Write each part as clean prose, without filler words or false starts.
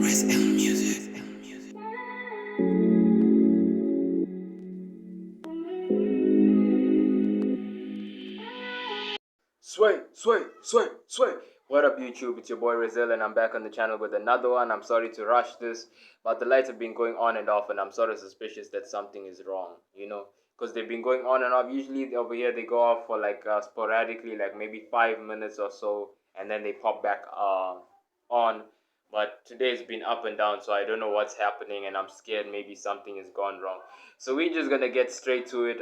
Sway. What up, YouTube? It's your boy Rizal, and I'm back on the channel with another one. I'm sorry to rush this, but the lights have been going on and off, and I'm sort of suspicious that something is wrong, because they've been going on and off. Usually over here they go off for like sporadically, like maybe 5 minutes or so, and then they pop back on. But today's been up and down, so I don't know what's happening, and I'm scared maybe something has gone wrong. So we're just gonna get straight to it.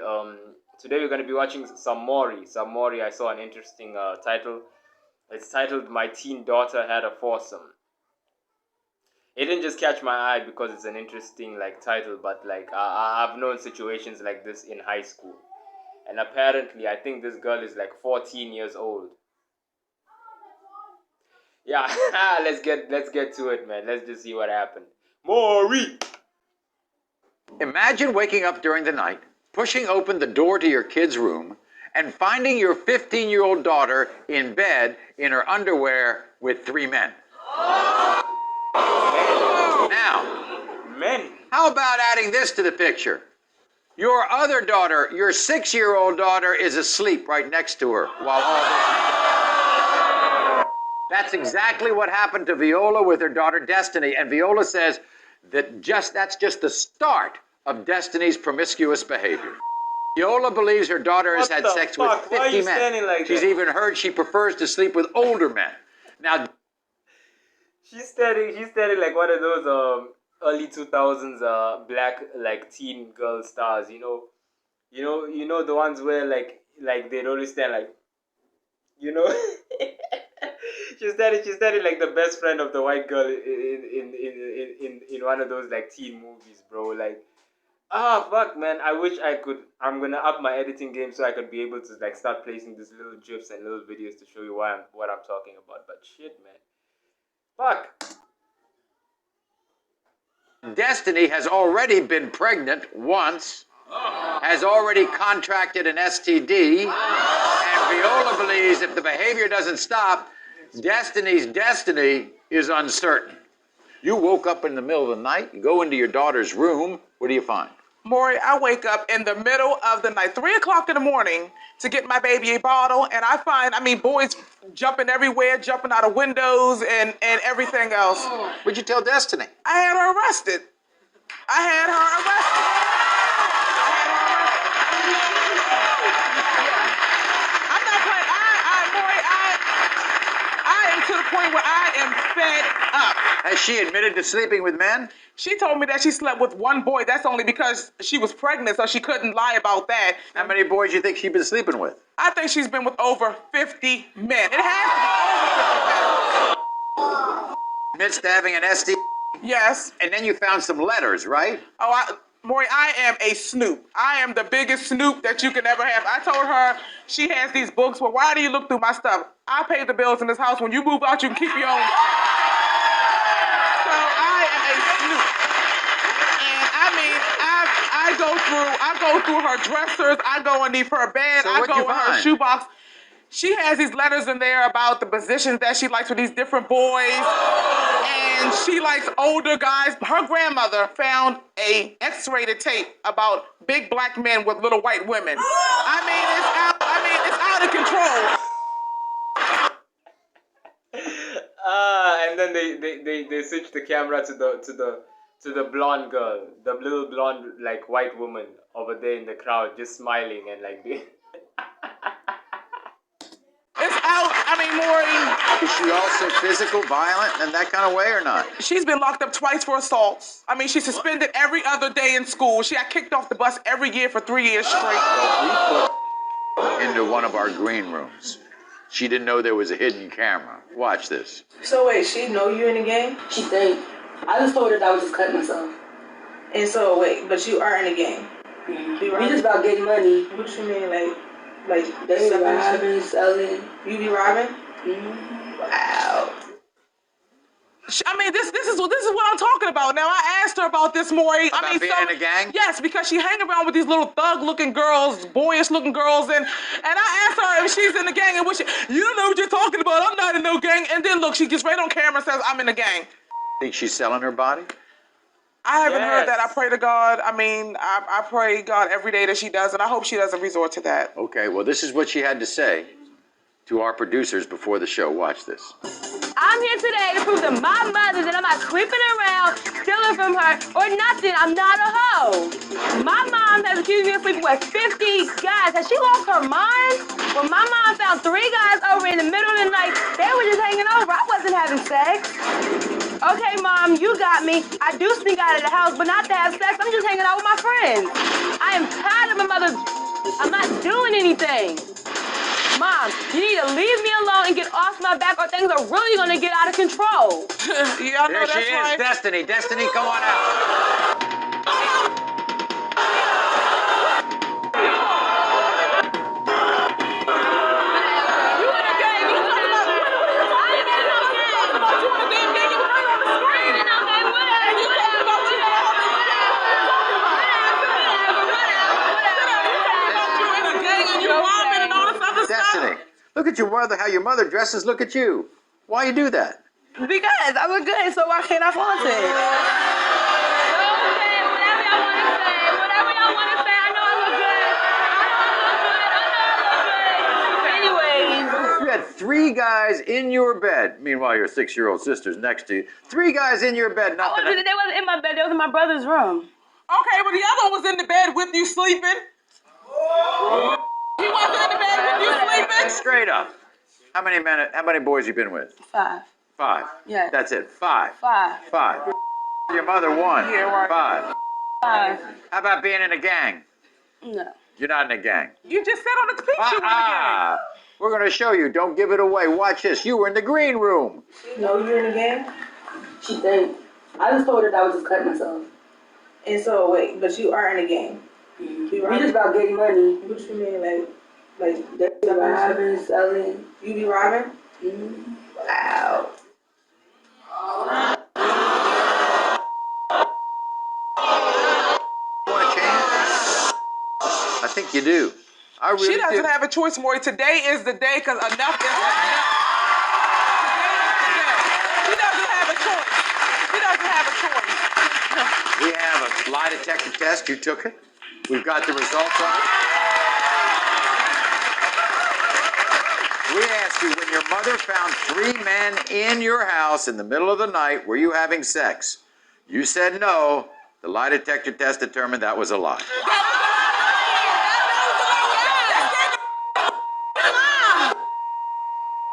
Today we're gonna be watching some Maury. I saw an interesting title. It's titled "My Teen Daughter Had a Foursome." It didn't just catch my eye because it's an interesting title, but I've known situations like this in high school, and apparently I think this girl is like 14 years old. Yeah, let's get to it, man. Let's just see what happened. Maury! Imagine waking up during the night, pushing open the door to your kid's room, and finding your 15-year-old daughter in bed in her underwear with 3 men. Now, how about adding this to the picture? Your other daughter, your 6-year-old daughter, is asleep right next to her while all this... That's exactly what happened to Viola with her daughter Destiny, and Viola says that that's just the start of Destiny's promiscuous behavior. Viola believes her daughter has had sex with 50 men. She's even heard she prefers to sleep with older men. Now, she's standing like one of those early 2000s black teen girl stars. You know the ones where like they'd always stand she's standing like the best friend of the white girl in one of those teen movies, bro. Fuck, man, I wish I could. I'm gonna up my editing game so I could be able to start placing these little gifs and little videos to show you what I'm talking about. But shit, man, fuck. Destiny has already been pregnant once, has already contracted an STD, and Viola believes if the behavior doesn't stop, Destiny's destiny is uncertain. You woke up in the middle of the night, you go into your daughter's room, what do you find? Maury, I wake up in the middle of the night, 3 o'clock in the morning, to get my baby a bottle, and I find, boys jumping everywhere, jumping out of windows and everything else. What'd you tell Destiny? I had her arrested. I'm not playing. Maury, I am to the point where I am fed up. Has she admitted to sleeping with men? She told me that she slept with one boy. That's only because she was pregnant, so she couldn't lie about that. How many boys do you think she's been sleeping with? I think she's been with over 50 men. It has to be over 50 men. Admits to having an STD? Yes. And then you found some letters, right? Maury, I am a snoop. I am the biggest snoop that you can ever have. I told her she has these books. Well, why do you look through my stuff? I pay the bills in this house. When you move out, you can keep your own. I go through her dressers, I go underneath her bed, so I go in her shoebox. She has these letters in there about the positions that she likes with these different boys. And she likes older guys. Her grandmother found a X-rated tape about big black men with little white women. It's out of control. And then they switch the camera to the blonde girl, the little blonde white woman over there in the crowd, just smiling and It's out. Maury. Is she also physical, violent, in that kind of way or not? She's been locked up twice for assaults. She's suspended every other day in school. She got kicked off the bus every year for 3 years straight. Well, we put into one of our green rooms. She didn't know there was a hidden camera. Watch this. So wait, she know you in the game? She think. I just told her that I was just cutting myself. And so wait, but you are in the game. Mm-hmm. We just about getting money. What you mean, they robbing, selling. You be robbing? Mm-hmm. Wow. This is what I'm talking about. Now I asked her about this, Maury. About being in a gang? Yes, because she hang around with these little thug-looking girls, boyish-looking girls, and I asked her if she's in the gang, and you don't know what you're talking about. I'm not in no gang. And then look, she gets right on camera and says I'm in the gang. Think she's selling her body? I haven't heard that. I Yes. pray to God. I mean, I pray God every day that she does, and I hope she doesn't resort to that. Okay, well, this is what she had to say to our producers before the show. Watch this. I'm here today to prove to my mother that I'm not sleeping around, stealing from her, or nothing. I'm not a hoe. My mom has accused me of sleeping with 50 guys. Has she lost her mind? When my mom found 3 guys over in the middle of the night, they were just hanging over. I wasn't having sex. Okay, Mom, you got me. I do sneak out of the house, but not to have sex. I'm just hanging out with my friends. I am tired of my mother. I'm not doing anything. Mom, you need to leave me alone and get off my back or things are really going to get out of control. Yeah, I know There she that's is, right. Destiny. Destiny, come on out. You in a gang. You talking about what are you talking about? You talking about you in a damn gang. You were on the screen. Okay, whatever. You talking about you in a gang and you robbing and all this other stuff. Destiny, look at your mother, how your mother dresses. Look at you. Why you do that? Because I look good, so why can't I flaunt it? Okay, whatever y'all want to say. I know I look good. I know I look good. Anyways. You had 3 guys in your bed. Meanwhile, your 6-year-old sister's next to you. 3 guys in your bed, They nothing. wasn't in my bed. They was in my brother's room. Okay, well, the other one was in the bed with you sleeping. He wasn't in the bed with you sleeping. Straight up. How many boys you been with? 5. 5. Yeah. That's it. 5. 5. 5. Your mother 1. Yeah, right. 5. 5. How about being in a gang? No. You're not in a gang. You just said on the picture with the gang. We're going to show you. Don't give it away. Watch this. You were in the green room. No, you're in a game. She think. I just told her that I was just cutting myself. And so wait, but you are in a game. We just about getting money. What you mean, like They robbing, selling. you be robbing? Wow. Want to change? I think you do. I really She doesn't do. have a choice, Maury. Today is the day because enough is enough. Today is the day. She doesn't have a choice. She doesn't have a choice. We have a lie detector test. You took it. We've got the results of it. We asked you, when your mother found 3 men in your house in the middle of the night, were you having sex? You said no. The lie detector test determined that was a lie.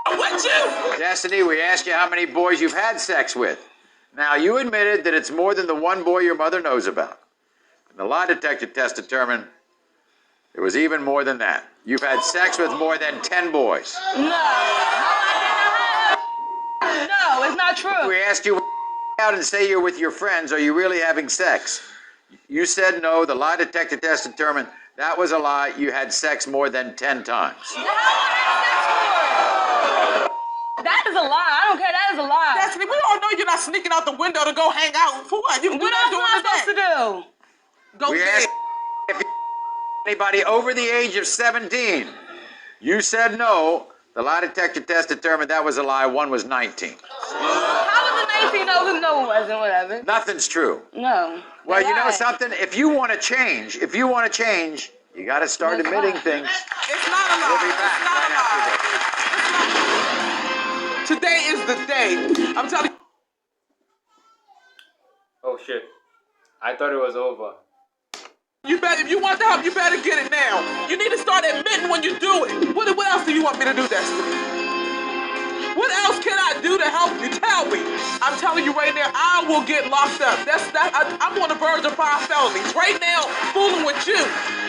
What you? Destiny, we asked you how many boys you've had sex with. Now, you admitted that it's more than the 1 boy your mother knows about. And the lie detector test determined it was even more than that. You've had sex with more than 10 boys. No, it's not true. We asked you out and say you're with your friends. Are you really having sex? You said no. The lie detector test determined that was a lie. You had sex more than 10 times. That is a lie. I don't care. That is a lie. Destiny, we all know you're not sneaking out the window to go hang out. For what? You can do What that else am I during supposed the to day. do? Go We dead. asked if you anybody over the age of 17. You said no. The lie detector test determined that was a lie. 1 was 19. How was it 19? No, it wasn't. Whatever. Nothing's true. No. Well, They you know lied. something? If you want to change, you got to start That's admitting fine. things. It's not a lie. We'll be back It's not right a lie. after this. Today is the day. I'm telling you. Oh shit. I thought it was over. You better, if you want the help, you better get it now. You need to start admitting when you do it. What else do you want me to do, Destiny? What else can I do to help you? Tell me. I'm telling you right now, I will get locked up. I'm on the verge of 5 felonies. Right now, fooling with you.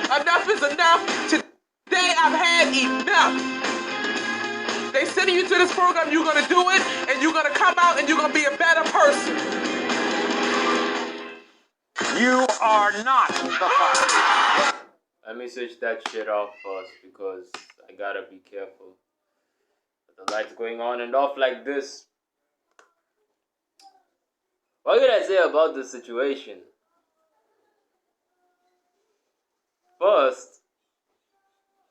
Enough is enough. Today, I've had enough. They sending you to this program, you're going to do it, and you're going to come out, and you're going to be a better person. You are not the father. Let me switch that shit off first because I gotta be careful. The lights going on and off like this. What can I say about this situation? First,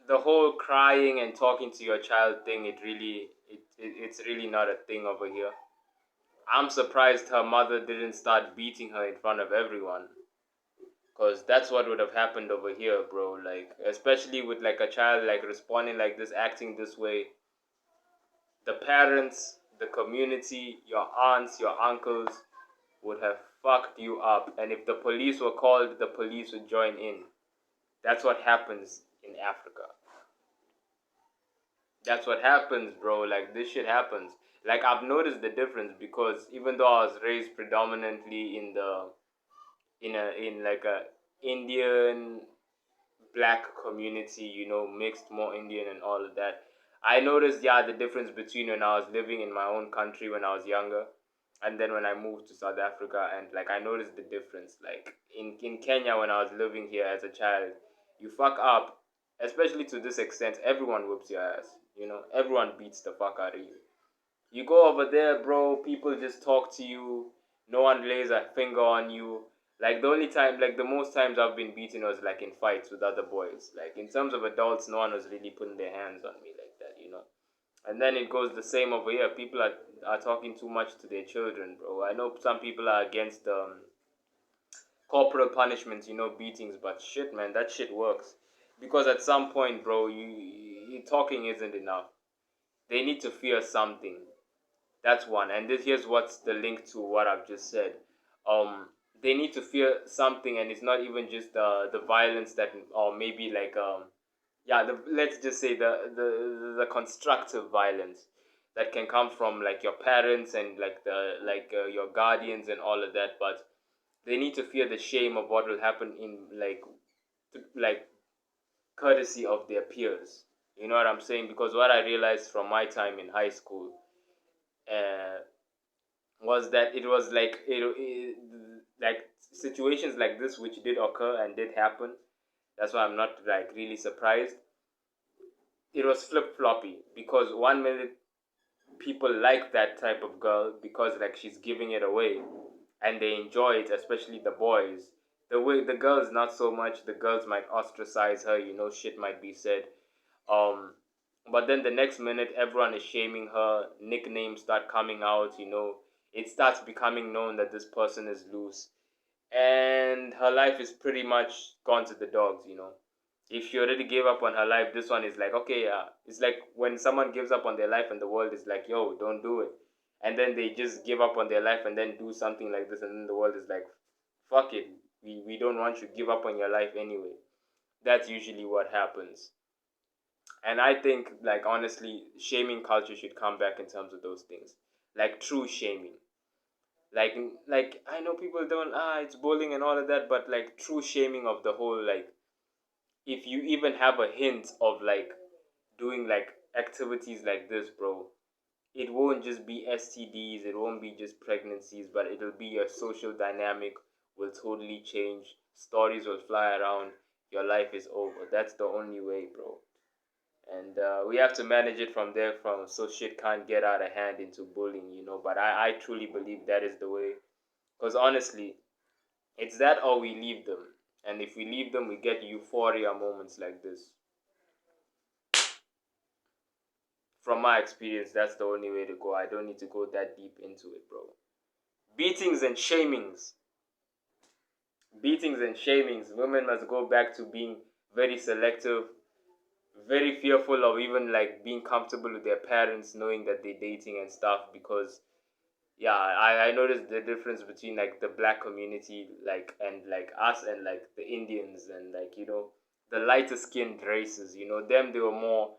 the whole crying and talking to your child thing, it's really not a thing over here. I'm surprised her mother didn't start beating her in front of everyone. Cause that's what would have happened over here, bro. Like, especially with like a child like responding like this, acting this way. The parents, the community, your aunts, your uncles would have fucked you up. And if the police were called, the police would join in. That's what happens in Africa. That's what happens, bro. Like, this shit happens. Like, I've noticed the difference because even though I was raised predominantly in like a Indian black community, mixed, more Indian and all of that, I noticed, yeah, the difference between when I was living in my own country when I was younger and then when I moved to South Africa. And like, I noticed the difference. Like in Kenya, when I was living here as a child, you fuck up, especially to this extent, everyone whoops your ass. Everyone beats the fuck out of you. You go over there, bro, people just talk to you. No one lays a finger on you. Like, the only time, like, the most times I've been beaten was, like, in fights with other boys. Like, in terms of adults, no one was really putting their hands on me like that. And then it goes the same over here. People are talking too much to their children, bro. I know some people are against corporal punishments, beatings, but shit, man, that shit works. Because at some point, bro, you talking isn't enough. They need to fear something. That's one. And here's what's the link to what I've just said. They need to fear something, and it's not even just the violence that, or maybe like let's just say the constructive violence that can come from like your parents and like your guardians and all of that. But they need to fear the shame of what will happen in like courtesy of their peers. You know what I'm saying? Because what I realized from my time in high school uh, was that it was like like situations like this which did occur and did happen. That's why I'm not like really surprised. It was flip floppy because 1 minute people like that type of girl because like she's giving it away and they enjoy it, especially the boys. The way the girls not so much. The girls might ostracize her. Shit might be said. Um, but then the next minute, everyone is shaming her. Nicknames start coming out. It starts becoming known that this person is loose, and her life is pretty much gone to the dogs. If she already gave up on her life, this one is like, okay, yeah. It's like when someone gives up on their life and the world is like, yo, don't do it. And then they just give up on their life and then do something like this, and then the world is like, fuck it. We don't want you to give up on your life anyway. That's usually what happens. And I think, like, honestly, shaming culture should come back in terms of those things. Like, true shaming. Like, I know people don't, it's bullying and all of that, but, like, true shaming of the whole, like, if you even have a hint of, like, doing, like, activities like this, bro, it won't just be STDs, it won't be just pregnancies, but it'll be your social dynamic will totally change. Stories will fly around. Your life is over. That's the only way, bro. And we have to manage it from there from so shit can't get out of hand into bullying. But I truly believe that is the way. Because honestly, it's that or we leave them. And if we leave them, we get euphoria moments like this. From my experience, that's the only way to go. I don't need to go that deep into it, bro. Beatings and shamings. Beatings and shamings. Women must go back to being very selective, very fearful of even like being comfortable with their parents knowing that they're dating and stuff. Because yeah, I noticed the difference between like the black community like and like us and like the Indians and like the lighter skinned races. Them, they were more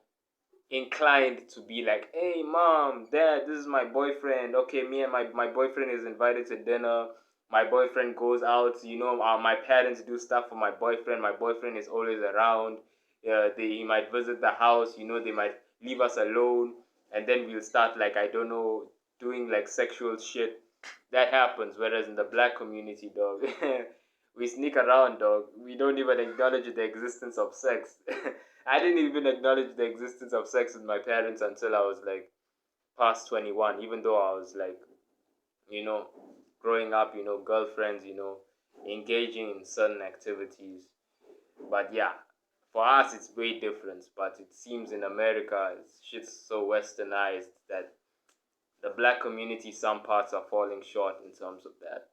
inclined to be like, hey mom, dad, this is my boyfriend. Okay, me and my boyfriend is invited to dinner. My boyfriend goes out. My parents do stuff for my boyfriend is always around. He might visit the house. They might leave us alone, and then we'll start like, I don't know, doing like sexual shit. That happens. Whereas in the black community, dog, we sneak around, dog. We don't even acknowledge the existence of sex. I didn't even acknowledge the existence of sex with my parents until I was like past 21, even though I was like, you know, growing up, girlfriends, engaging in certain activities. But yeah, for us, it's way different. But it seems in America, shit's so westernized that the black community, some parts are falling short in terms of that.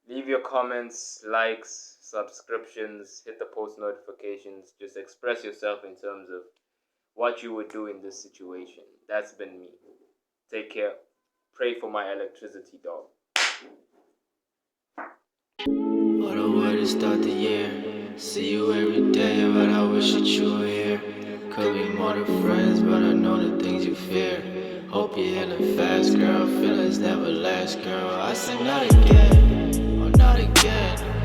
Leave your comments, likes, subscriptions, hit the post notifications. Just express yourself in terms of what you would do in this situation. That's been me. Take care. Pray for my electricity, dog. What a way to start the year. See you every day, but I wish that you were here. Could be more than friends, but I know the things you fear. Hope you're healing fast, girl. Feelings never last, girl. I say not again, or not again.